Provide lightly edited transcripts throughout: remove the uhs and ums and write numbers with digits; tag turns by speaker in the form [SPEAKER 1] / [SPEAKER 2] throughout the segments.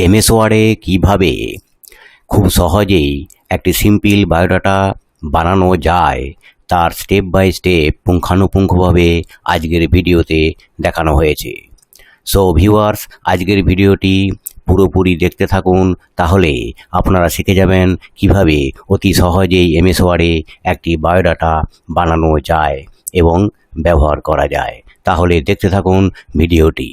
[SPEAKER 1] MS ওয়ার্ডে কীভাবে খুব সহজেই একটি সিম্পল বায়োডাটা বানানো যায় তার স্টেপ বাই স্টেপ পুঙ্খানুপুঙ্খভাবে আজকের ভিডিওতে দেখানো হয়েছে। সো ভিউয়ার্স, আজকের ভিডিওটি পুরোপুরি দেখতে থাকুন, তাহলে আপনারা শিখে যাবেন কিভাবে অতি সহজেই এমএস ওয়ার্ডে একটি বায়োডাটা বানানো যায় এবং ব্যবহার করা যায়। তাহলে দেখতে থাকুন ভিডিওটি।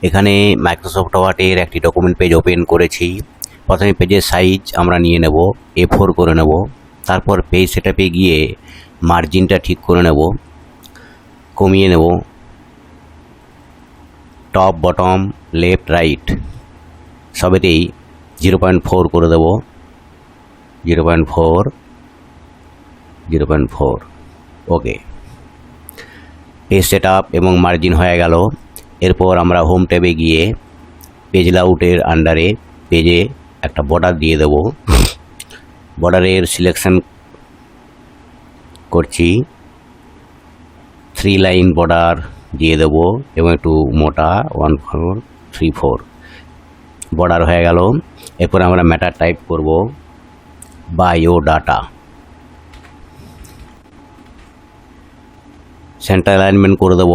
[SPEAKER 1] এখানে মাইক্রোসফট ওয়ার্ডের একটি ডকুমেন্ট পেজ ওপেন করেছি। প্রথমে পেজের সাইজ আমরা নিয়ে নেব, A4 করে নেব। তারপর পেজ সেটআপে গিয়ে মার্জিনটা ঠিক করে নেব, কমিয়ে নেব। টপ বটম লেফট রাইট সবেতেই 0.4 করে দেব। 0.4 ওকে। পেজ সেটআপ এবং মার্জিন হয়ে গেল। এরপর আমরা হোম ট্যাবে গিয়ে পেজ লেআউটের আন্ডারে পেজে একটা বর্ডার দিয়ে দেব। বর্ডারের সিলেকশন করছি, 3 লাইন বর্ডার দিয়ে দেব এবং একটু মোটা 1 4 3 4 বর্ডার হয়ে গেল। এরপর আমরা ম্যাটার টাইপ করব বায়োডাটা। সেন্টার অ্যালাইনমেন্ট করে দেব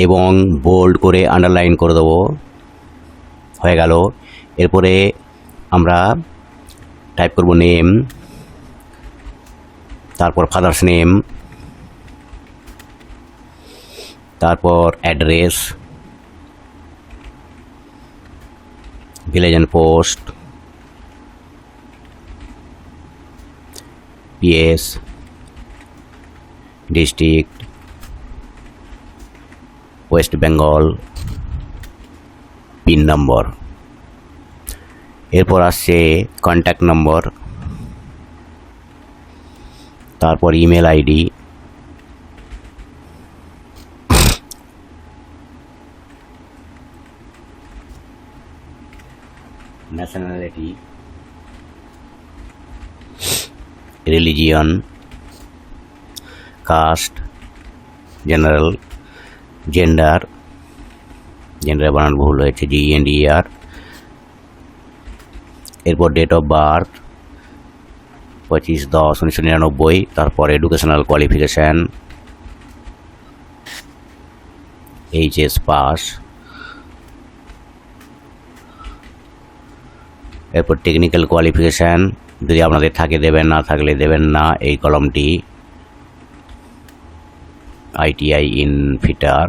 [SPEAKER 1] এবং বোল্ড করে আন্ডারলাইন করে দেব। হয়ে গেল। এরপরে আমরা টাইপ করব নেম, তারপর ফাদার্স নেম, তারপর address, village and post, PS, district, West Bengal, pin number. এরপর আসছে কন্ট্যাক্ট নম্বর, তারপর email ID, nationality, religion, caste, general, gender বানান ভুল হয়েছে, GENDER। এরপর ডেট অফ বার্থ 25/10/1999। তারপর এডুকেশনাল কোয়ালিফিকেশান HS পাস। এরপর টেকনিক্যাল কোয়ালিফিকেশান যদি আপনাদের থাকে দেবেন, না থাকলে দেবেন না এই কলমটি। ITI in fitter.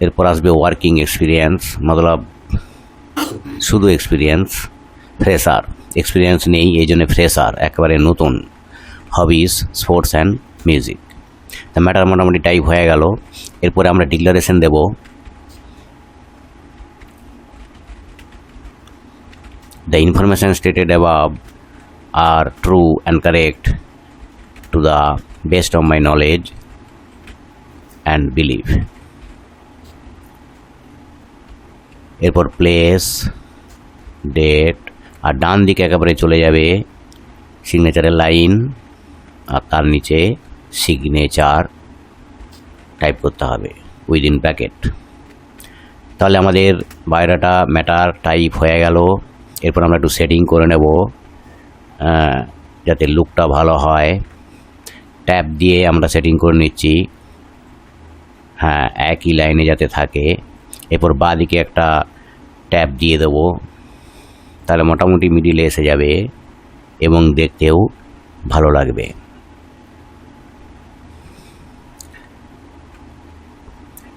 [SPEAKER 1] এরপর আসবে ওয়ার্কিং এক্সপিরিয়েন্স, মতলব শুধু এক্সপিরিয়েন্স। ফ্রেশার, এক্সপিরিয়েন্স নেই এই জন্য ফ্রেশার, একেবারে নতুন। Hobbies, sports and music. তা ম্যাটার মোটামুটি টাইপ হয়ে গেল। এরপরে আমরা ডিক্লারেশন দেব। The information stated above are true and correct to the best of my knowledge and belief. এরপর প্লেস, ডেট, আর ডান দিকে একেবারে চলে যাবে সিগনেচারের লাইন, আর তার নিচে সিগনেচার টাইপ করতে হবে উইদিন ব্র্যাকেট। তাহলে আমাদের বায়োডাটা ম্যাটার টাইপ হয়ে গেল। এরপর আমরা একটু সেটিং করে নেব যাতে লুকটা ভালো হয়। ট্যাব দিয়ে আমরা সেটিং করে নিচ্ছি, হ্যাঁ, একই লাইনে যাতে থাকে। এরপর বাঁদিকে একটা ট্যাব দিয়ে দেবো, তাহলে মোটামুটি মিডিলে এসে যাবে এবং দেখতেও ভালো লাগবে।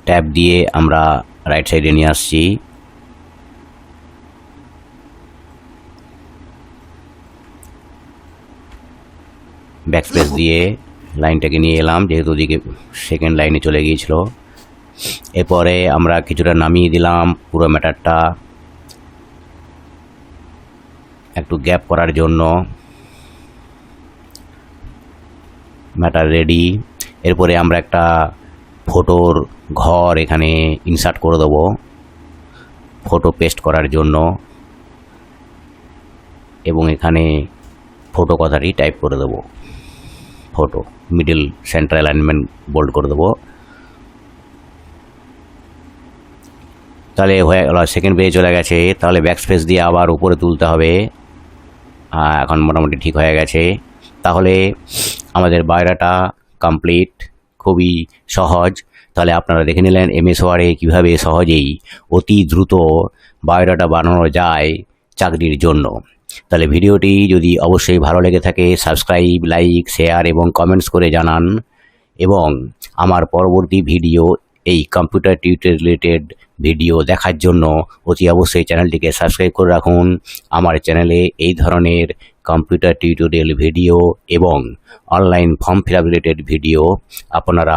[SPEAKER 1] ট্যাব দিয়ে আমরা রাইট সাইডে নিয়ে আসছি। ব্যাকস্পেস দিয়ে লাইনটাকে নিয়ে এলাম, যেহেতু ওদিকে সেকেন্ড লাইনে চলে গিয়েছিল। এরপরে আমরা কিছুটা নামিয়ে দিলাম পুরো ম্যাটারটা একটু গ্যাপ করার জন্য। Matter ready. এরপরে আমরা একটা ফটোর ঘর এখানে ইনসার্ট করে দেবো ফটো পেস্ট করার জন্য, এবং এখানে ফটো কথাটি টাইপ করে দেবো। Photo middle centre alignment bold করে দেবো। তাহলে হয়ে গেল, সেকেন্ড পেজে চলে গেছে। তাহলে ব্যাক স্পেস দিয়ে আবার উপরে তুলতে হবে। এখন মোটামুটি ঠিক হয়ে গেছে। তাহলে আমাদের বায়োডাটা কমপ্লিট, খুবই সহজ। তাহলে আপনারা দেখে নিলেন এমএস ওয়ার্ডে কীভাবে সহজেই অতি দ্রুত বায়োডাটা বানানো যায় চাকরির জন্য। তাহলে ভিডিওটি যদি অবশ্যই ভালো লেগে থাকে সাবস্ক্রাইব, লাইক, শেয়ার এবং কমেন্টস করে জানান। এবং আমার পরবর্তী ভিডিও, এই কম্পিউটার টিউটোরিয়াল রিলেটেড ভিডিও দেখার জন্য অতি অবশ্যই চ্যানেলটিকে সাবস্ক্রাইব করে রাখুন। আমার চ্যানেলে এই ধরনের কম্পিউটার টিউটোরিয়াল ভিডিও এবং online form fill up related video আপনারা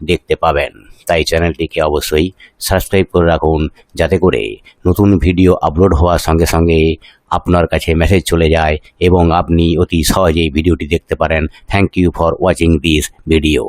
[SPEAKER 1] দেখতে পাবেন। তাই চ্যানেলটিকে অবশ্যই সাবস্ক্রাইব করে রাখুন, যাতে করে নতুন ভিডিও আপলোড হওয়ার সঙ্গে সঙ্গে আপনার কাছে মেসেজ চলে যায় এবং আপনি অতি সহজেই ভিডিওটি দেখতে পারেন। Thank you for watching this video.